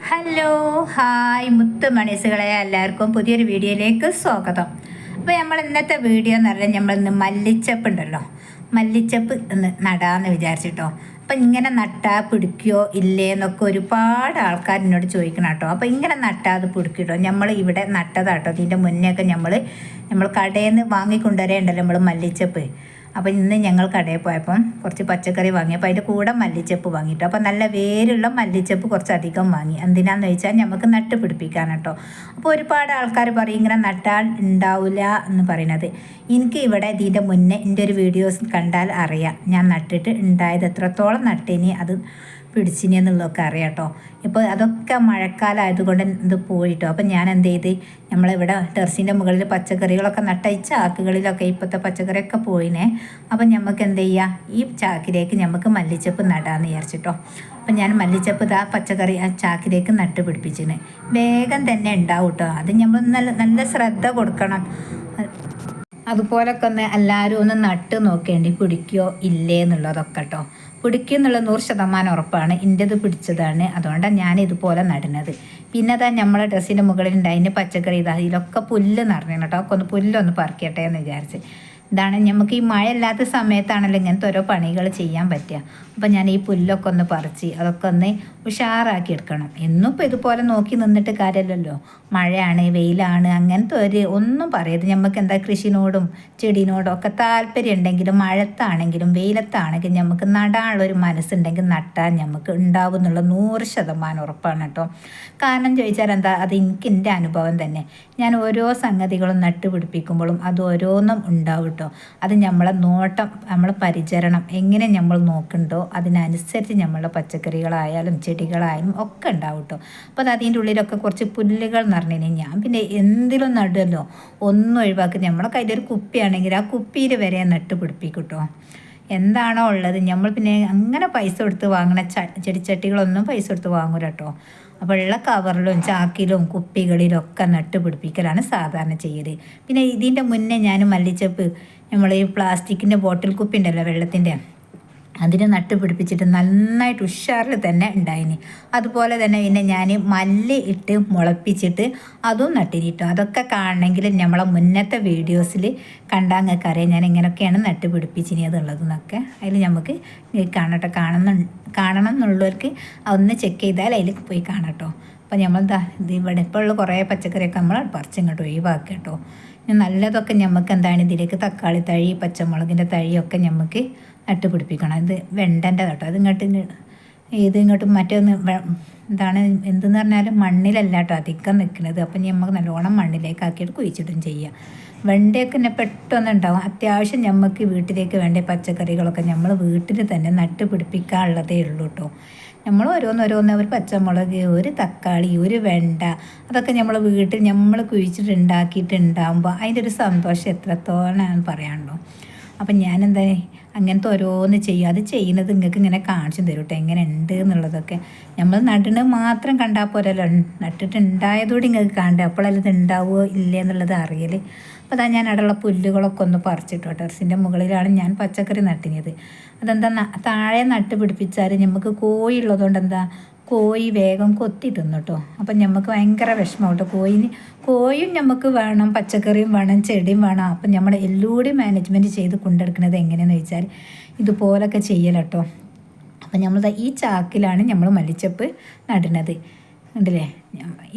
Hello hi മുത്ത് മണീസുകളെ എല്ലാവർക്കും പുതിയൊരു വീഡിയോയിലേക്ക് സ്വാഗതം. അപ്പോൾ നമ്മൾ ഇന്നത്തെ വീഡിയോ എന്ന് പറഞ്ഞാൽ നമ്മളിന്ന് മല്ലിച്ചപ്പ് ഉണ്ടല്ലോ, മല്ലിച്ചപ്പ് ഒന്ന് നടാമെന്ന് വിചാരിച്ചിട്ടോ. അപ്പം ഇങ്ങനെ നട്ടാൽ പിടിക്കുകയോ ഇല്ലേ എന്നൊക്കെ ഒരുപാട് ആൾക്കാർ എന്നോട് ചോദിക്കണം കേട്ടോ. അപ്പോൾ ഇങ്ങനെ നട്ടാൽ അത് പിടിക്കിട്ടോ. നമ്മൾ ഇവിടെ നട്ടതാട്ടോ. ഇതിൻ്റെ മുന്നേയൊക്കെ നമ്മൾ കടയിൽ നിന്ന് വാങ്ങിക്കൊണ്ടുവരേണ്ടല്ലോ നമ്മൾ മല്ലിച്ചപ്പ്. അപ്പോൾ ഇന്ന് ഞങ്ങൾ കടയിൽ പോയപ്പം കുറച്ച് പച്ചക്കറി വാങ്ങി. അപ്പോൾ അതിൻ്റെ കൂടെ മല്ലിച്ചപ്പ് വാങ്ങിയിട്ട്, അപ്പോൾ നല്ല വേരുള്ള മല്ലിച്ചപ്പ് കുറച്ചധികം വാങ്ങി. എന്തിനാന്ന് വെച്ചാൽ നമുക്ക് നട്ട് പിടിപ്പിക്കാൻ കേട്ടോ. അപ്പോൾ ഒരുപാട് ആൾക്കാർ പറയും ഇങ്ങനെ നട്ടാൽ ഉണ്ടാവില്ല എന്ന് പറയുന്നത്. എനിക്ക് ഇവിടെ ഇതിൻ്റെ മുന്നേ എൻ്റെ ഒരു വീഡിയോസ് കണ്ടാൽ അറിയാം ഞാൻ നട്ടിട്ട് ഉണ്ടായത് എത്രത്തോളം നട്ടിനി അത് പിടിച്ചിനി എന്നുള്ളതൊക്കെ അറിയാം കേട്ടോ. ഇപ്പോൾ അതൊക്കെ മഴക്കാലമായതുകൊണ്ട് ഇത് പോയിട്ടോ. അപ്പം ഞാൻ എന്ത് ചെയ്ത് നമ്മളിവിടെ ടെറസിൻ്റെ മുകളിൽ പച്ചക്കറികളൊക്കെ നട്ട ഈ ചാക്കുകളിലൊക്കെ ഇപ്പോഴത്തെ പച്ചക്കറിയൊക്കെ പോയിനെ. അപ്പം നമുക്ക് എന്ത് ചെയ്യുക, ഈ ചാക്കിലേക്ക് നമുക്ക് മല്ലിച്ചപ്പ് നടാമെന്ന് വിചാരിച്ചിട്ടോ. അപ്പം ഞാൻ മല്ലിച്ചപ്പ് ഇതാ പച്ചക്കറി ആ ചാക്കിലേക്ക് നട്ട് പിടിപ്പിച്ചിന്. വേഗം തന്നെ ഉണ്ടാവും കേട്ടോ. അത് നമ്മൾ നല്ല ശ്രദ്ധ കൊടുക്കണം. അതുപോലൊക്കെ ഒന്ന് എല്ലാവരും ഒന്ന് നട്ട് നോക്കേണ്ടി പിടിക്കുകയോ ഇല്ലേ എന്നുള്ളതൊക്കെ കേട്ടോ. പിടിക്കും എന്നുള്ള 100% ഉറപ്പാണ്. എൻ്റെത് പിടിച്ചതാണ്, അതുകൊണ്ടാണ് ഞാൻ ഇതുപോലെ നടുന്നത്. പിന്നെ അതാ നമ്മളെ ഡ്രസ്സിൻ്റെ മുകളിലുണ്ടായതിൻ്റെ പച്ചക്കറി ഇതാ ഇതിലൊക്കെ പുല്ല് നിറഞ്ഞു കേട്ടോ. ഒക്കെ ഒന്ന് പുല്ലൊന്ന് പറിക്കട്ടെ എന്ന് വിചാരിച്ച്. ഇതാണ് നമുക്ക് ഈ മഴ ഇല്ലാത്ത സമയത്താണല്ലോ ഇങ്ങനത്തെ ഓരോ പണികൾ ചെയ്യാൻ പറ്റുക. അപ്പം ഞാൻ ഈ പുല്ലൊക്കെ ഒന്ന് പറിച്ച് അതൊക്കെ ഒന്ന് ഉഷാറാക്കി എടുക്കണം. എന്നും ഇപ്പോൾ ഇതുപോലെ നോക്കി നിന്നിട്ട് കാര്യമല്ലല്ലോ. മഴയാണ് വെയിലാണ് അങ്ങനത്തെ ഒന്നും പറയരുത്. നമുക്ക് എന്താ കൃഷിനോടും ചെടിനോടും ഒക്കെ താല്പര്യം ഉണ്ടെങ്കിലും മഴത്താണെങ്കിലും വെയിലത്താണെങ്കിലും നമുക്ക് നടാനുള്ളൊരു മനസ്സുണ്ടെങ്കിൽ നട്ടാൽ നമുക്ക് ഉണ്ടാവും എന്നുള്ള 100% ഉറപ്പാണ് കേട്ടോ. കാരണം ചോദിച്ചാൽ എന്താ, അത് എനിക്ക് എൻ്റെ അനുഭവം തന്നെ. ഞാൻ ഓരോ സംഗതികളും നട്ടുപിടിപ്പിക്കുമ്പോഴും അത് ഓരോന്നും ഉണ്ടാവും കേട്ടോ. അത് നമ്മളെ നോട്ടം, നമ്മളെ പരിചരണം എങ്ങനെ നമ്മൾ നോക്കുന്നുണ്ടോ അതിനനുസരിച്ച് നമ്മളുടെ പച്ചക്കറികളായാലും ചെടികളായാലും ഒക്കെ ഉണ്ടാവും കേട്ടോ. അപ്പോൾ അത് അതിൻ്റെ ഉള്ളിലൊക്കെ കുറച്ച് പുല്ലുകൾ നിറഞ്ഞു. ഞാൻ പിന്നെ എന്തിലും നടുമല്ലോ, ഒന്നും ഒഴിവാക്കി നമ്മളെ കയ്യിലൊരു കുപ്പിയാണെങ്കിൽ ആ കുപ്പിയിൽ വരെ നട്ട് പിടിപ്പിക്കും കേട്ടോ. എന്താണോ ഉള്ളത് നമ്മൾ പിന്നെ അങ്ങനെ പൈസ കൊടുത്ത് വാങ്ങണ ചെടിച്ചട്ടികളൊന്നും പൈസ കൊടുത്ത് വാങ്ങൂല കേട്ടോ. അപ്പോൾ ഉള്ള കവറിലും ചാക്കിലും കുപ്പികളിലും ഒക്കെ നട്ട് പിടിപ്പിക്കലാണ് സാധാരണ ചെയ്യൽ. പിന്നെ ഇതിൻ്റെ മുന്നേ ഞാൻ മല്ലിച്ചപ്പ് നമ്മൾ ഈ പ്ലാസ്റ്റിക്കിൻ്റെ ബോട്ടിൽ കുപ്പി ഉണ്ടല്ലോ വെള്ളത്തിൻ്റെ, അതിന് നട്ട് പിടിപ്പിച്ചിട്ട് നന്നായിട്ട് ഉഷാറിൽ തന്നെ ഉണ്ടായിനി. അതുപോലെ തന്നെ പിന്നെ ഞാൻ മല്ലി ഇട്ട് മുളപ്പിച്ചിട്ട് അതും നട്ടിനിട്ടോ. അതൊക്കെ കാണണമെങ്കിൽ നമ്മളെ മുന്നത്തെ വീഡിയോസിൽ കണ്ടാൽ നിങ്ങൾക്ക് അറിയാം ഞാൻ എങ്ങനെയൊക്കെയാണ് നട്ട് പിടിപ്പിച്ചിനി അതുള്ളതെന്നൊക്കെ. അതിൽ നമുക്ക് കാണട്ടെ, കാണണം എന്നുള്ളവർക്ക് അതൊന്ന് ചെക്ക് ചെയ്താൽ അതിൽ പോയി കാണട്ടോ. അപ്പോൾ നമ്മൾ ഇത് ഇവിടെ ഇപ്പോൾ ഉള്ള കുറേ പച്ചക്കറിയൊക്കെ നമ്മൾ പറിച്ചിങ്ങോട്ട് ഒഴിവാക്കുക കേട്ടോ. നല്ലതൊക്കെ നമുക്ക് എന്താണ് ഇതിലേക്ക് തക്കാളി തഴി പച്ചമുളകിൻ്റെ തഴിയൊക്കെ നമുക്ക് നട്ട് പിടിപ്പിക്കണം. ഇത് വെണ്ടൻ്റെ കേട്ടോ. അത് ഇങ്ങോട്ട് മറ്റൊന്ന് എന്താണ് എന്തെന്ന് പറഞ്ഞാലും മണ്ണിലല്ല കേട്ടോ അധികം നിൽക്കുന്നത്. അപ്പം നമുക്ക് നല്ലോണം മണ്ണിലേക്ക് ആക്കിയിട്ട് കുഴിച്ചിടും ചെയ്യുക. വെണ്ടയൊക്കെ തന്നെ പെട്ടെന്നുണ്ടാവും. അത്യാവശ്യം നമുക്ക് വീട്ടിലേക്ക് വേണ്ട പച്ചക്കറികളൊക്കെ നമ്മൾ വീട്ടിൽ തന്നെ നട്ട് പിടിപ്പിക്കാനുള്ളതേ ഉള്ളൂ കേട്ടോ. നമ്മൾ ഓരോന്നോരോന്ന് ഒരു പച്ചമുളക്, ഒരു തക്കാളി, ഒരു വെണ്ട, അതൊക്കെ നമ്മൾ വീട്ടിൽ നമ്മൾ കുഴിച്ചിട്ട് ഉണ്ടാക്കിയിട്ടുണ്ടാകുമ്പോൾ അതിൻ്റെ ഒരു സന്തോഷം എത്രത്തോളം പറയാനുണ്ടോ. അപ്പം ഞാനെന്താ അങ്ങനത്തെ ഓരോന്ന് ചെയ്യും. അത് ചെയ്യുന്നത് നിങ്ങൾക്ക് ഇങ്ങനെ കാണിച്ചു തരും കേട്ടോ, എങ്ങനെ ഉണ്ട് എന്നുള്ളതൊക്കെ. നമ്മൾ നടുന്നത് മാത്രം കണ്ടാൽ പോരല്ലോ, നട്ടിട്ടുണ്ടായതോടെ നിങ്ങൾക്ക് കാണണ്ടേ, അപ്പോഴല്ല ഇത് ഉണ്ടാവുമോ ഇല്ലേ എന്നുള്ളത് അറിയൽ. അപ്പോൾ അതാ ഞാൻ അവിടെയുള്ള പുല്ലുകളൊക്കെ ഒന്ന് പറിച്ചിട്ടോ. ടെറസിൻ്റെ മുകളിലാണ് ഞാൻ പച്ചക്കറി നട്ടിനത്. അതെന്താ താഴെ നട്ട് പിടിപ്പിച്ചാൽ നമുക്ക് കോഴി ഉള്ളതുകൊണ്ട് എന്താ കോഴി വേഗം കൊത്തി തിന്നു കേട്ടോ. അപ്പം നമുക്ക് ഭയങ്കര വിഷമം കേട്ടോ. കോഴിയും നമുക്ക് വേണം, പച്ചക്കറിയും വേണം, ചെടിയും വേണം. അപ്പം നമ്മൾ എല്ലൂടെയും മാനേജ്മെൻറ്റ് ചെയ്ത് കൊണ്ടെടുക്കുന്നത് എങ്ങനെയാണെന്ന് വെച്ചാൽ ഇതുപോലൊക്കെ ചെയ്യലട്ടോ. അപ്പം നമ്മൾ ഈ ചാക്കിലാണ് നമ്മൾ മല്ലിച്ചപ്പ് നടുന്നത് ഉണ്ടല്ലേ.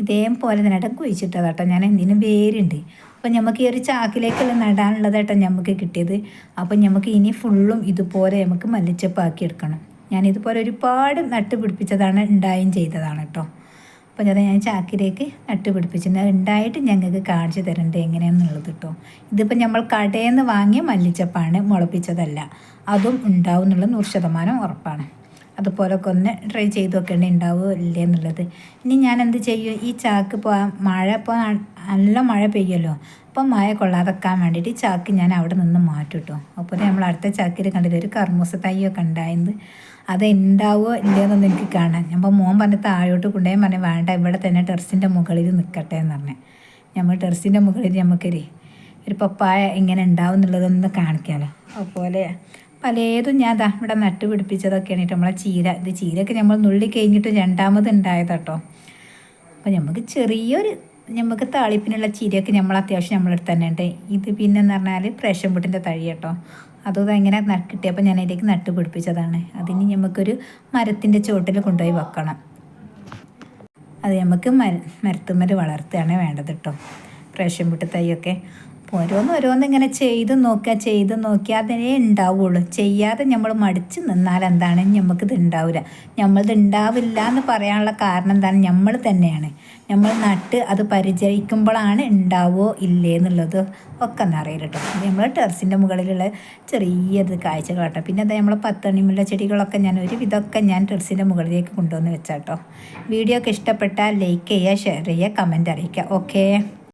ഇതേപോലെ തന്നെ കുഴിച്ചിട്ടതാട്ടോ ഞാൻ. എന്തിനു വേരുണ്ട്. അപ്പം നമുക്ക് ഈ ഒരു ചാക്കിലേക്കുള്ള നടാനുള്ളതായിട്ടോ നമുക്ക് കിട്ടിയത്. അപ്പം നമുക്ക് ഇനി ഫുള്ളും ഇതുപോലെ നമുക്ക് മല്ലിച്ചപ്പാക്കി എടുക്കണം. ഞാനിതുപോലെ ഒരുപാട് നട്ട് പിടിപ്പിച്ചതാണ്, ഉണ്ടായും ചെയ്തതാണ് കേട്ടോ. അപ്പോൾ അത് ഞാൻ ചാക്കിലേക്ക് നട്ട് പിടിപ്പിച്ചിട്ടുണ്ട്. ഉണ്ടായിട്ട് ഞങ്ങൾക്ക് കാണിച്ചു തരണ്ടേ എങ്ങനെയാണെന്നുള്ളത് കേട്ടോ. ഇതിപ്പോൾ നമ്മൾ കടയിൽ നിന്ന് വാങ്ങിയ മല്ലിച്ചപ്പാണ്, മുളപ്പിച്ചതല്ല. അതും ഉണ്ടാവും എന്നുള്ളത് 100% ഉറപ്പാണ്. അതുപോലൊക്കെ ഒന്ന് ട്രൈ ചെയ്ത് നോക്കേണ്ടി ഉണ്ടാവുമോ ഇല്ലേ എന്നുള്ളത്. ഇനി ഞാൻ എന്ത് ചെയ്യും, ഈ ചാക്ക് ഇപ്പോൾ മഴ ഇപ്പോൾ നല്ല മഴ പെയ്യുമല്ലോ, അപ്പം മഴ കൊള്ളാതെക്കാൻ വേണ്ടിയിട്ട് ഈ ചാക്ക് ഞാൻ അവിടെ നിന്ന് മാറ്റും കേട്ടോ. അപ്പോൾ നമ്മൾ അടുത്ത ചാക്കിൽ കണ്ടില്ല ഒരു കർമ്മൂസ തൈയൊക്കെ ഉണ്ടായത്. അത് ഉണ്ടാവുമോ ഇല്ലയെന്നൊന്നും എനിക്ക് കാണാൻ. അപ്പോൾ മോൻ പറഞ്ഞ് താഴോട്ട് കൊണ്ടുപോയി പറഞ്ഞ് വേണ്ട ഇവിടെ തന്നെ ടെറസിൻ്റെ മുകളിൽ നിൽക്കട്ടെ എന്ന് പറഞ്ഞ്. നമ്മൾ ടെറസിൻ്റെ മുകളിൽ ഒരു പപ്പായ എങ്ങനെ ഉണ്ടാവും എന്നുള്ളതൊന്ന് കാണിക്കാമല്ലോ. അതുപോലെ പലതും ഞാൻ ഇവിടെ നട്ട് പിടിപ്പിച്ചതൊക്കെയാണ് കേട്ടോ. നമ്മളെ ചീര, ഇത് ചീരയൊക്കെ നമ്മൾ നുള്ളി കഴിഞ്ഞിട്ട് രണ്ടാമത് ഉണ്ടായത് കേട്ടോ. അപ്പോൾ നമുക്ക് നമുക്ക് താളിപ്പിനുള്ള ചീരയൊക്കെ നമ്മൾ അത്യാവശ്യം നമ്മളെടുത്ത് തന്നെ ഉണ്ട്. ഇത് പിന്നെന്ന് പറഞ്ഞാൽ പ്രേഷൻ വീട്ടിൻ്റെ തഴി കേട്ടോ. അതും എങ്ങനെ കിട്ടിയപ്പോൾ ഞാൻ അതിലേക്ക് നട്ട് പിടിപ്പിച്ചതാണ്. അതിന് നമുക്കൊരു മരത്തിൻ്റെ ചുവട്ടിൽ കൊണ്ടുപോയി വെക്കണം. അത് നമുക്ക് മരത്തുമ്മൽ വളർത്തുകയാണ് വേണ്ടത് കേട്ടോ, പ്രേഷൻ വീട്ട് തൈയൊക്കെ. അപ്പോൾ ഓരോന്ന് ഇങ്ങനെ ചെയ്ത് നോക്കിയാൽ അതിനേ ഉണ്ടാവുള്ളൂ. ചെയ്യാതെ നമ്മൾ മടിച്ച് നിന്നാൽ എന്താണ്, നമുക്കിത് ഉണ്ടാവില്ല. നമ്മളിത് ഉണ്ടാവില്ല എന്ന് പറയാനുള്ള കാരണം എന്താണ്, നമ്മൾ തന്നെയാണ്. നമ്മൾ നട്ട് അത് പരിചരിക്കുമ്പോഴാണ് ഉണ്ടാവുമോ ഇല്ലേ എന്നുള്ളത് ഒക്കെ എന്നറിയില്ല കേട്ടോ. അത് നമ്മൾ ടെറസിൻ്റെ മുകളിലുള്ള ചെറിയത് കാഴ്ചകൾ കേട്ടോ. പിന്നെ അത് നമ്മൾ 10 മണിമുല്ല ചെടികളൊക്കെ ഞാൻ ഒരുവിധമൊക്കെ ഞാൻ ടെറസിൻ്റെ മുകളിലേക്ക് കൊണ്ടുവന്ന് വെച്ചാട്ടോ. വീഡിയോ ഒക്കെ ഇഷ്ടപ്പെട്ടാൽ ലൈക്ക് ചെയ്യുക, ഷെയർ ചെയ്യുക, കമൻറ്റ് അറിയിക്കുക. ഓക്കേ.